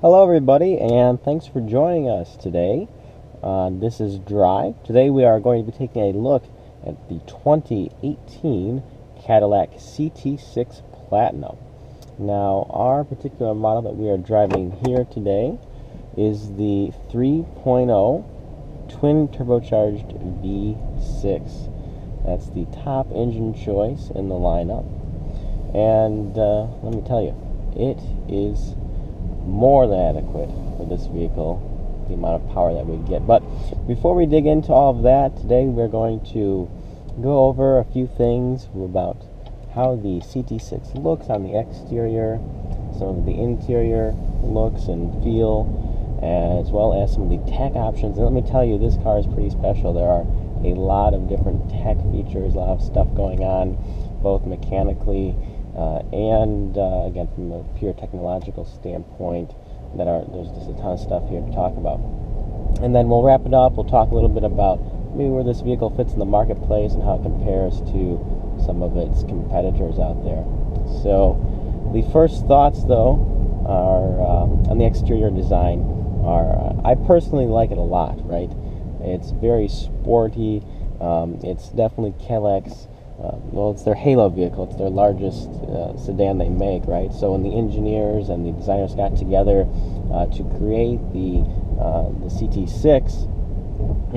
Hello everybody, and thanks for joining us today. This is Drive. Today we are going to be taking a look at the 2018 Cadillac CT6 Platinum. Now, our particular model that we are driving here today is the 3.0 twin turbocharged V6. That's the top engine choice in the lineup. And let me tell you, it is more than adequate for this vehicle, the amount of power that we get. But before we dig into all of that, today we're going to go over a few things about how the CT6 looks on the exterior, some of the interior looks and feel, as well as some of the tech options. And let me tell you, this car is pretty special. There are a lot of different tech features, a lot of stuff going on, both mechanically and again, from a pure technological standpoint, there's just a ton of stuff here to talk about. And then we'll wrap it up. We'll talk a little bit about maybe where this vehicle fits in the marketplace and how it compares to some of its competitors out there. So the first thoughts, though, are on the exterior design. I personally like it a lot, right? It's very sporty. It's definitely Cadillac's it's their halo vehicle. It's their largest sedan they make, right? So when the engineers and the designers got together to create the CT6,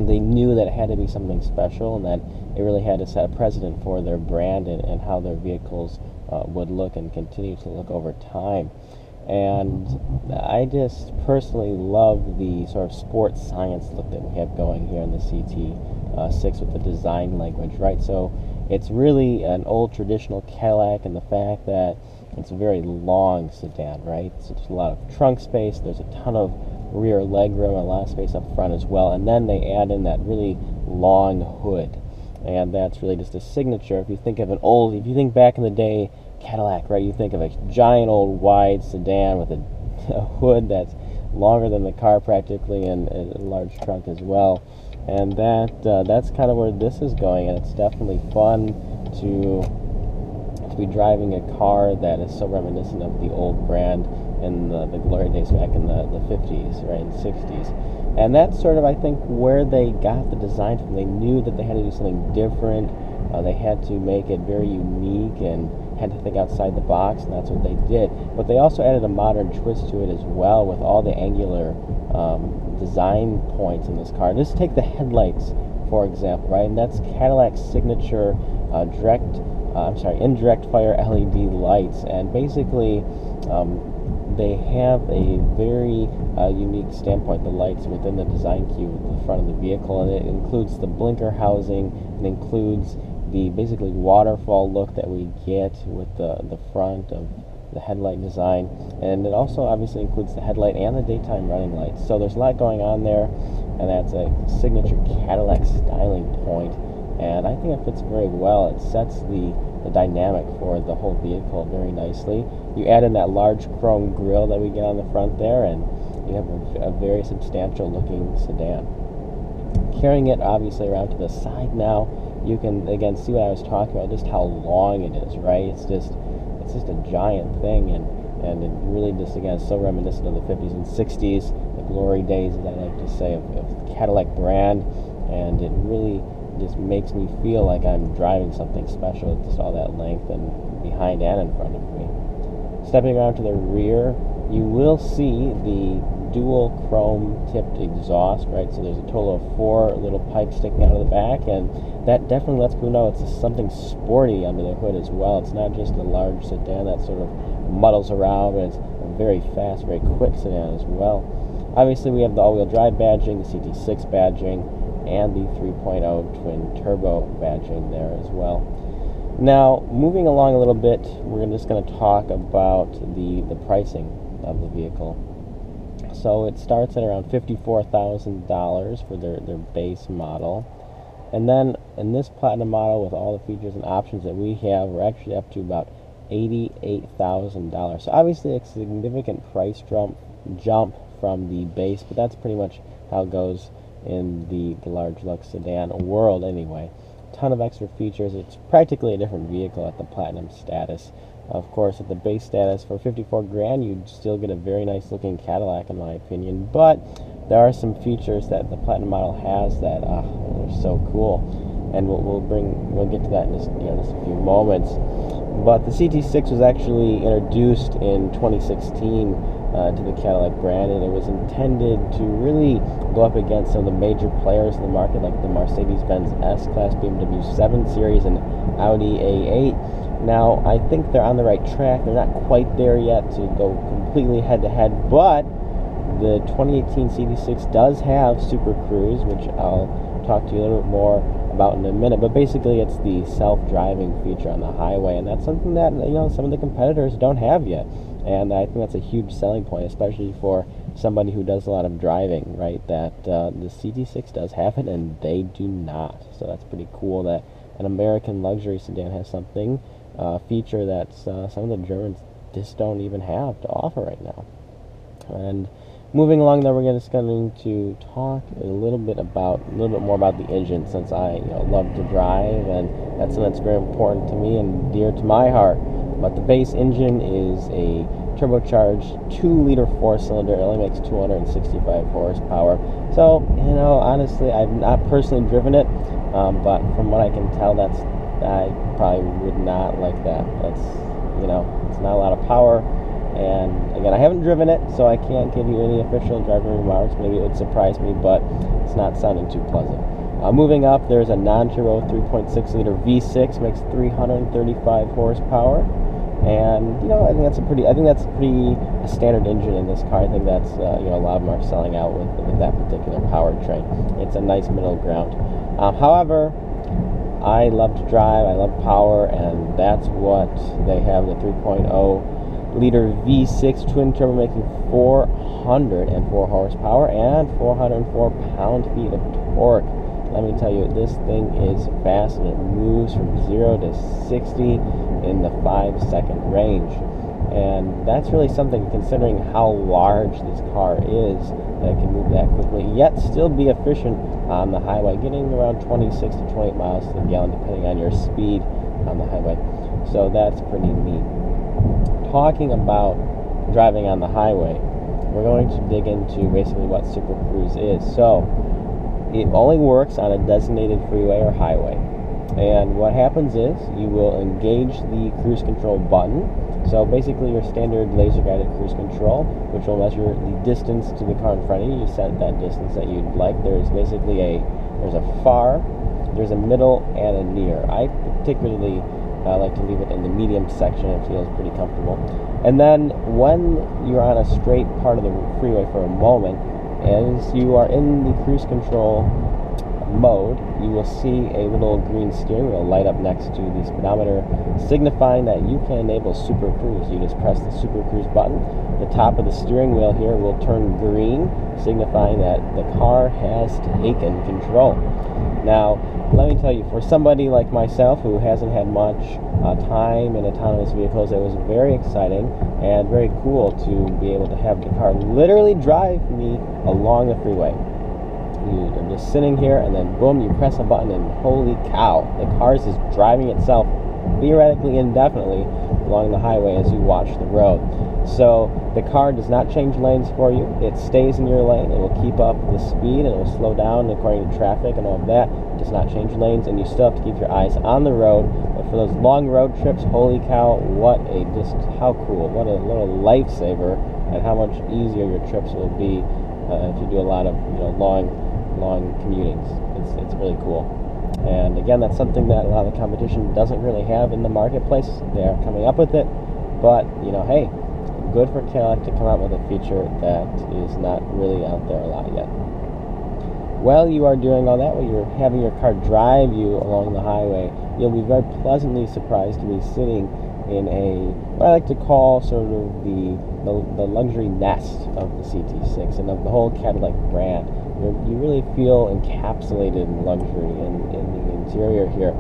they knew that it had to be something special and that it really had to set a precedent for their brand and how their vehicles would look and continue to look over time. And I just personally love the sort of sports science look that we have going here in the CT6 with the design language, right? So it's really an old traditional Cadillac, and the fact that it's a very long sedan, right? So there's a lot of trunk space, there's a ton of rear legroom, and a lot of space up front as well, and then they add in that really long hood, and that's really just a signature. If you think back in the day, Cadillac, right, you think of a giant old wide sedan with a hood that's longer than the car practically, and a large trunk as well. And that's kind of where this is going, and it's definitely fun to be driving a car that is so reminiscent of the old brand in the glory days back in the 50s, right, and 60s. And that's sort of, I think, where they got the design from. They knew that they had to do something different. They had to make it very unique and had to think outside the box, and that's what they did. But they also added a modern twist to it as well, with all the angular design points in this car. Just take the headlights, for example, right? And that's Cadillac's signature indirect fire LED lights, and basically they have a very unique standpoint, the lights within the design cube at the front of the vehicle, and it includes the blinker housing, it includes the basically waterfall look that we get with the front of the headlight design, and it also obviously includes the headlight and the daytime running lights. So there's a lot going on there, and that's a signature Cadillac styling point, and I think it fits very well. It sets the dynamic for the whole vehicle very nicely. You add in that large chrome grille that we get on the front there, and you have a very substantial looking sedan. Carrying it obviously around to the side now, you can again see what I was talking about, just how long it is, right? It's just a giant thing, and it really just, again, is so reminiscent of the 50s and 60s, the glory days, as I like to say, of the Cadillac brand, and it really just makes me feel like I'm driving something special with just all that length and behind and in front of me. Stepping around to the rear, you will see the dual chrome tipped exhaust, right? So there's a total of 4 little pipes sticking out of the back, and that definitely lets people know it's something sporty under the hood as well. It's not just a large sedan that sort of muddles around, but it's a very fast, very quick sedan as well. Obviously, we have the all-wheel drive badging, the CT6 badging, and the 3.0 twin turbo badging there as well. Now, moving along a little bit, we're just going to talk about the pricing of the vehicle. So it starts at around $54,000 for their base model. And then in this Platinum model, with all the features and options that we have, we're actually up to about $88,000. So obviously a significant price jump from the base, but that's pretty much how it goes in the large Lux sedan world anyway. Ton of extra features. It's practically a different vehicle at the Platinum status. Of course, at the base status for 54 grand, you'd still get a very nice looking Cadillac, in my opinion. But there are some features that the Platinum model has that are so cool, and we'll get to that in just a few moments. But the CT6 was actually introduced in 2016 to the Cadillac brand, and it was intended to really go up against some of the major players in the market, like the Mercedes-Benz S-Class, BMW 7 Series, and Audi A8. Now, I think they're on the right track. They're not quite there yet to go completely head-to-head, but the 2018 CT6 does have Super Cruise, which I'll talk to you a little bit more about in a minute. But basically, it's the self-driving feature on the highway, and that's something that some of the competitors don't have yet. And I think that's a huge selling point, especially for somebody who does a lot of driving, right? That the CT6 does have it, and they do not. So that's pretty cool that an American luxury sedan has something feature that some of the Germans just don't even have to offer right now. And moving along, then we're just going to talk a little bit more about the engine, since I love to drive, and that's something that's very important to me and dear to my heart. But the base engine is a turbocharged 2-liter 4-cylinder. It only makes 265 horsepower. So honestly, I've not personally driven it, but from what I can tell, I probably would not like that. It's not a lot of power. And again, I haven't driven it, so I can't give you any official driving remarks. Maybe it would surprise me, but it's not sounding too pleasant. Moving up, there's a non-turbo 3.6-liter V6, makes 335 horsepower. And I think that's a pretty standard engine in this car. I think that's a lot of them are selling out with that particular powertrain. It's a nice middle ground. However, I love to drive, I love power, and that's what they have. The 3.0-liter V6 twin turbo making 404 horsepower and 404 pound-feet of torque. Let me tell you, this thing is fast, and it moves from 0 to 60 in the 5-second range. And that's really something, considering how large this car is, that it can move that quickly, yet still be efficient on the highway, getting around 26 to 28 miles to the gallon, depending on your speed on the highway. So that's pretty neat. Talking about driving on the highway, we're going to dig into basically what Super Cruise is. So, it only works on a designated freeway or highway. And what happens is you will engage the cruise control button. So basically your standard laser guided cruise control, which will measure the distance to the car in front of you. You set that distance that you'd like. There's basically there's a far, there's a middle, and a near. I particularly like to leave it in the medium section. It feels pretty comfortable. And then when you're on a straight part of the freeway for a moment, as you are in the cruise control mode, you will see a little green steering wheel light up next to the speedometer, signifying that you can enable Super Cruise. You just press the Super Cruise button. The top of the steering wheel here will turn green, signifying that the car has taken control. Now, let me tell you, for somebody like myself who hasn't had much time in autonomous vehicles, it was very exciting and very cool to be able to have the car literally drive me along the freeway. You're just sitting here, and then boom, you press a button, and holy cow, the car is just driving itself theoretically indefinitely along the highway as you watch the road. So the car does not change lanes for you. It stays in your lane. It will keep up the speed, and it will slow down according to traffic and all of that. It does not change lanes, and you still have to keep your eyes on the road. But for those long road trips, holy cow, how cool. What a little lifesaver, and how much easier your trips will be if you do a lot of long commutings. It's really cool. And again, that's something that a lot of the competition doesn't really have in the marketplace. They're coming up with it, but hey, good for Cadillac to come out with a feature that is not really out there a lot yet. While you are doing all that, while you're having your car drive you along the highway, you'll be very pleasantly surprised to be sitting in what I like to call sort of the luxury nest of the CT6 and of the whole Cadillac brand. You really feel encapsulated in luxury in the interior here.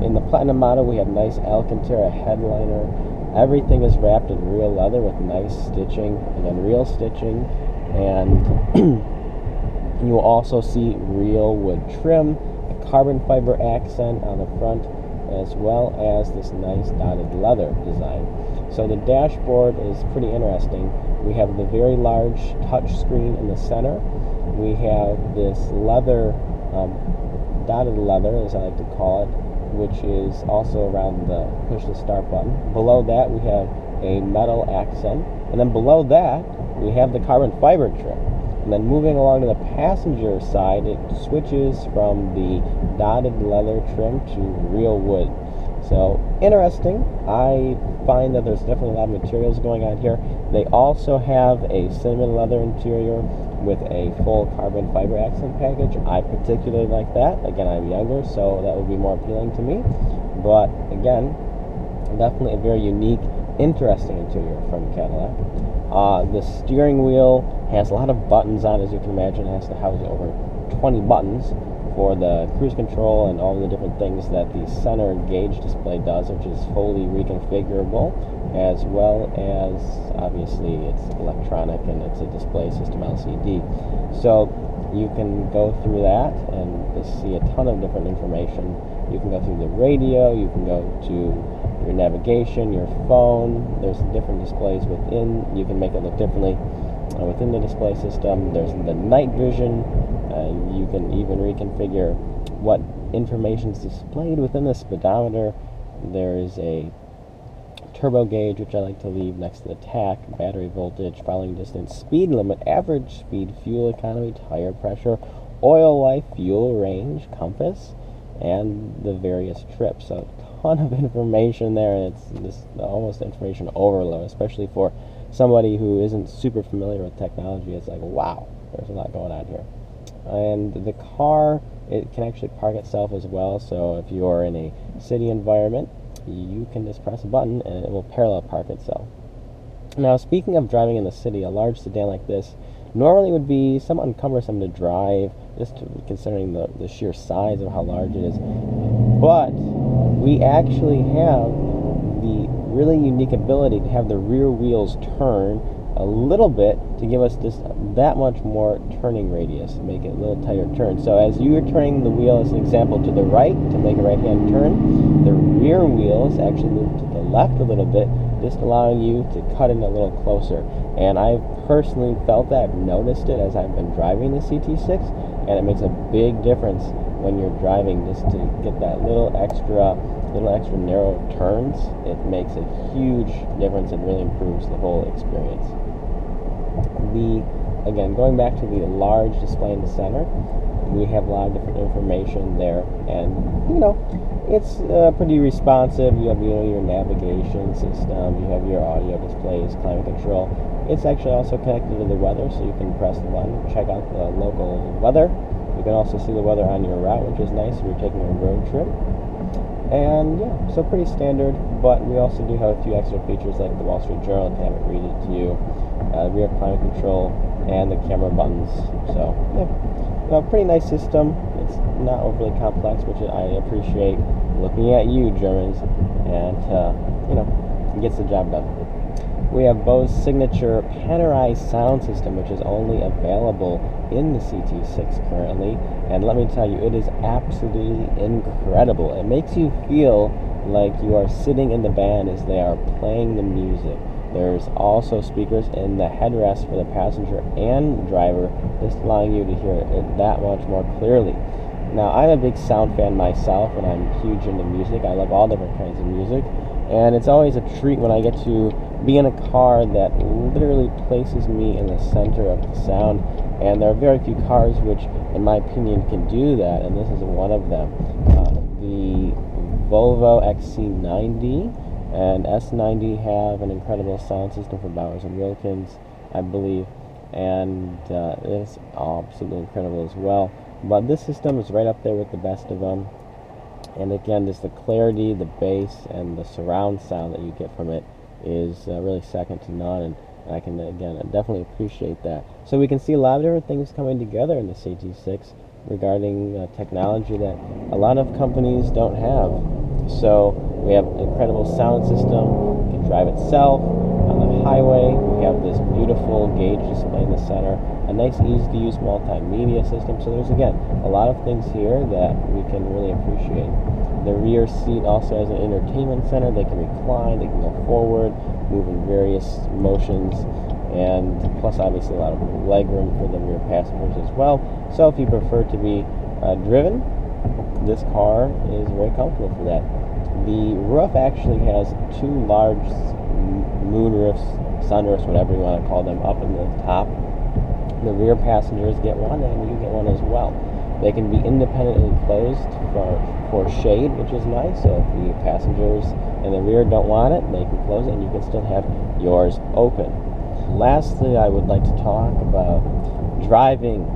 In the Platinum model, we have nice Alcantara headliner. Everything is wrapped in real leather with nice stitching, again, real stitching, and you will also see real wood trim, a carbon fiber accent on the front, as well as this nice dotted leather design. So the dashboard is pretty interesting. We have the very large touch screen in the center. We have this leather, dotted leather, as I like to call it, which is also around the push the start button. Below that we have a metal accent, and then below that we have the carbon fiber trim. And then moving along to the passenger side, it switches from the dotted leather trim to real wood. So interesting. I find that there's definitely a lot of materials going on here. They also have a cinnamon leather interior with a full carbon fiber accent package. I particularly like that. Again, I'm younger, so that would be more appealing to me. But again, definitely a very unique, interesting interior from Cadillac. The steering wheel has a lot of buttons on, as you can imagine. It has to house over 20 buttons for the cruise control and all the different things that the center gauge display does, which is fully reconfigurable, as well as obviously it's electronic and it's a display system LCD. So you can go through that and see a ton of different information. You can go through the radio, you can go to your navigation, your phone. There's different displays within. You can make it look differently within the display system. There's the night vision. You can even reconfigure what information is displayed within the speedometer. There is a turbo gauge, which I like to leave next to the tach, battery voltage, filing distance, speed limit, average speed, fuel economy, tire pressure, oil life, fuel range, compass, and the various trips. So a ton of information there, and it's just almost information overload, especially for somebody who isn't super familiar with technology. It's like, wow, there's a lot going on here. And the car, it can actually park itself as well. So if you're in a city environment, you can just press a button and it will parallel park itself. Now, speaking of driving in the city, a large sedan like this normally would be somewhat cumbersome to drive, just considering the sheer size of how large it is. But we actually have the really unique ability to have the rear wheels turn a little bit to give us just that much more turning radius, to make it a little tighter turn. So as you are turning the wheel, as an example, to the right to make a right-hand turn, the rear wheels actually move to the left a little bit, just allowing you to cut in a little closer. And I've personally felt that, I've noticed it as I've been driving the CT6, and it makes a big difference when you're driving, just to get that little extra narrow turns. It makes a huge difference and really improves the whole experience. Again, going back to the large display in the center, we have a lot of different information there, and it's pretty responsive. You have your navigation system, you have your audio displays, climate control. It's actually also connected to the weather, so you can press the button, check out the local weather. You can also see the weather on your route, which is nice if you're taking a road trip. And yeah, so pretty standard, but we also do have a few extra features like the Wall Street Journal, if I haven't read it to you, rear climate control, and the camera buttons. So yeah, pretty nice system. It's not overly complex, which I appreciate looking at you, Germans, and it gets the job done. We have Bose's signature Penury sound system, which is only available in the CT6 currently, and let me tell you, it is absolutely incredible. It makes you feel like you are sitting in the band as they are playing the music. There's also speakers in the headrest for the passenger and driver, just allowing you to hear it that much more clearly. Now, I'm a big sound fan myself, and I'm huge into music. I love all different kinds of music, and it's always a treat when I get to be in a car that literally places me in the center of the sound. And there are very few cars which, in my opinion, can do that, and this is one of them. The Volvo XC90 and S90 have an incredible sound system from Bowers & Wilkins, I believe, and it's absolutely incredible as well. But this system is right up there with the best of them. And again, just the clarity, the bass, and the surround sound that you get from it is really second to none, and I can, again, definitely appreciate that. So we can see a lot of different things coming together in the CT6 regarding technology that a lot of companies don't have. So we have an incredible sound system, it can drive itself on the highway. We have this beautiful gauge display in the center, a nice easy-to-use multimedia system. So there's, again, a lot of things here that we can really appreciate. The rear seat also has an entertainment center. They can recline, they can go forward, move in various motions, and plus obviously a lot of leg room for the rear passengers as well. So if you prefer to be driven, this car is very comfortable for that. The roof actually has two large moonroofs, sunroofs, whatever you want to call them, up in the top. The rear passengers get one, and you get one as well. They can be independently closed for shade, which is nice. So if the passengers in the rear don't want it, they can close it, and you can still have yours open. Lastly, I would like to talk about driving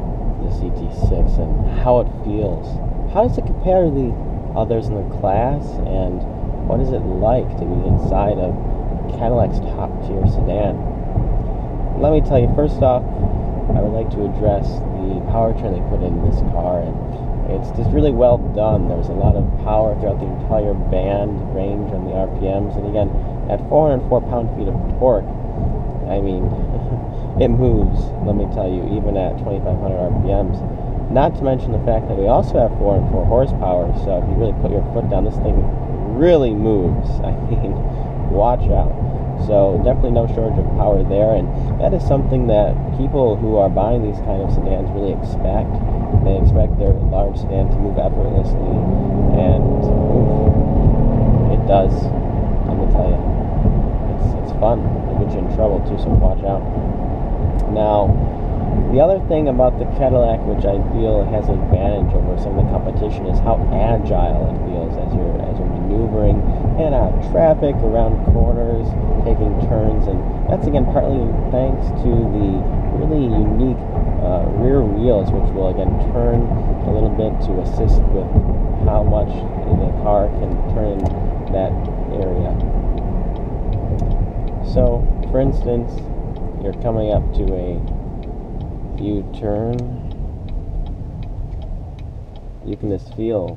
the CT6 and how it feels. How does it compare to the others in the class, and what is it like to be inside of Cadillac's top-tier sedan? Let me tell you, first off, I would like to address the powertrain they put in this car, and it's just really well done. There's a lot of power throughout the entire band range on the RPMs, and again, at 404 pound-feet of torque, I mean, it moves, let me tell you, even at 2,500 RPMs. Not to mention the fact that we also have 404 horsepower, so if you really put your foot down, this thing really moves. I mean, watch out. So definitely no shortage of power there, and that is something that people who are buying these kind of sedans really expect. They expect their large sedan to move effortlessly, and it does. Let me tell you, it's fun. It gets you in trouble too, so watch out. Now, the other thing about the Cadillac, which I feel has an advantage over some of the competition, is how agile it feels as you're maneuvering in and out of traffic, around corners, taking turns, and that's again partly thanks to the really unique rear wheels, which will again turn a little bit to assist with how much the car can turn in that area. So, for instance, you're coming up to a U-turn, you can feel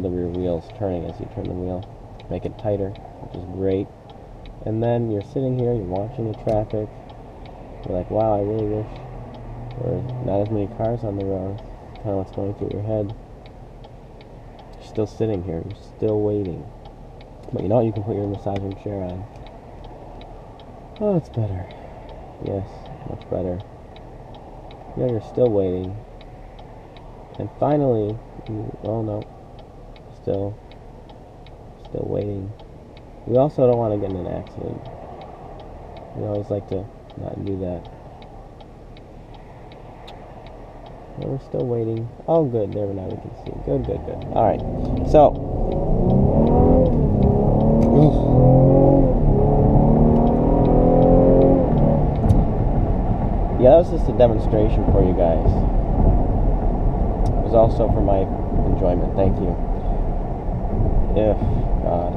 the rear wheels turning as you turn the wheel, make it tighter, which is great. And then you're sitting here, you're watching the traffic, you're like, wow, I really wish there were not as many cars on the road. Kind of what's going through your head. You're still sitting here, you're still waiting, but you know what, you can put your massaging chair on. Oh, it's better. Yes, much better. Yeah, you're still waiting. And finally, oh no, still waiting. We also don't want to get in an accident. We always like to not do that. Yeah, we're still waiting. Oh, good. There, now we can see. Good. All right. So, yeah, that was just a demonstration for you guys. It was also for my enjoyment. Thank you. God.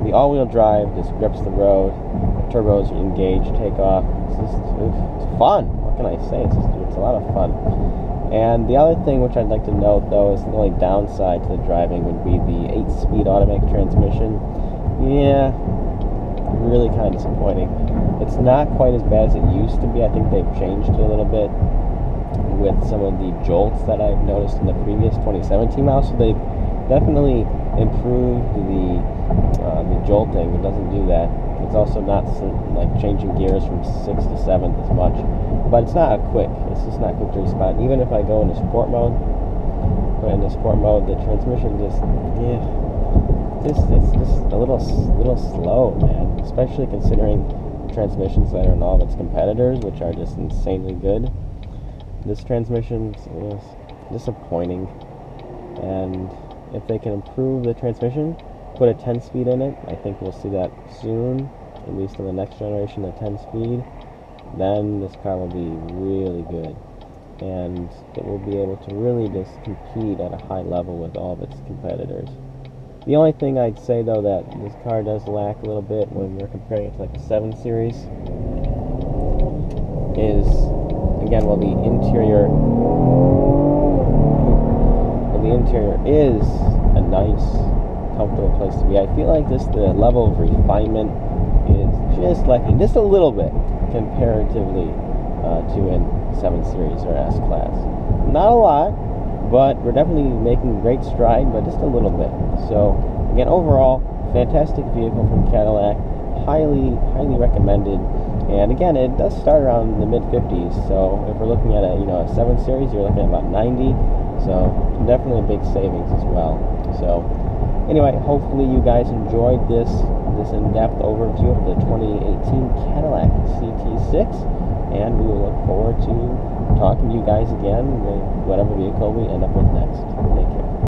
The all-wheel drive just grips the road. The turbos engage, take off. It's fun. What can I say? It's a lot of fun. And the other thing which I'd like to note, though, is the only downside to the driving would be the 8-speed automatic transmission. Yeah, really kind of disappointing. It's not quite as bad as it used to be. I think they've changed it a little bit with some of the jolts that I've noticed in the previous 2017 model. So they've definitely improved the jolting. It doesn't do that. It's also not like changing gears from 6th to 7th as much. But it's not quick. It's just not quick to respond. Even if I go into sport mode, the transmission just it's just a little slow, man. Especially considering transmissions that are in all of its competitors, which are just insanely good. This transmission is disappointing, and if they can improve the transmission, put a 10-speed in it, I think we'll see that soon, at least in the next generation, the 10-speed. Then this car will be really good, and it will be able to really just compete at a high level with all of its competitors. The only thing I'd say, though, that this car does lack a little bit when we're comparing it to like the 7 Series is, again, while the interior is a nice, comfortable place to be, I feel like the level of refinement is just lacking just a little bit comparatively to a 7 Series or S-Class. Not a lot, but we're definitely making great stride, but just a little bit. So again, overall, fantastic vehicle from Cadillac, highly recommended. And again, it does start around the mid-50s, so if we're looking at a 7 Series, you're looking at about 90, so definitely a big savings as well. So anyway, hopefully you guys enjoyed this in-depth overview of the 2018 Cadillac CT6, and we will look forward to talking to you guys again with whatever vehicle we end up with next. Take care.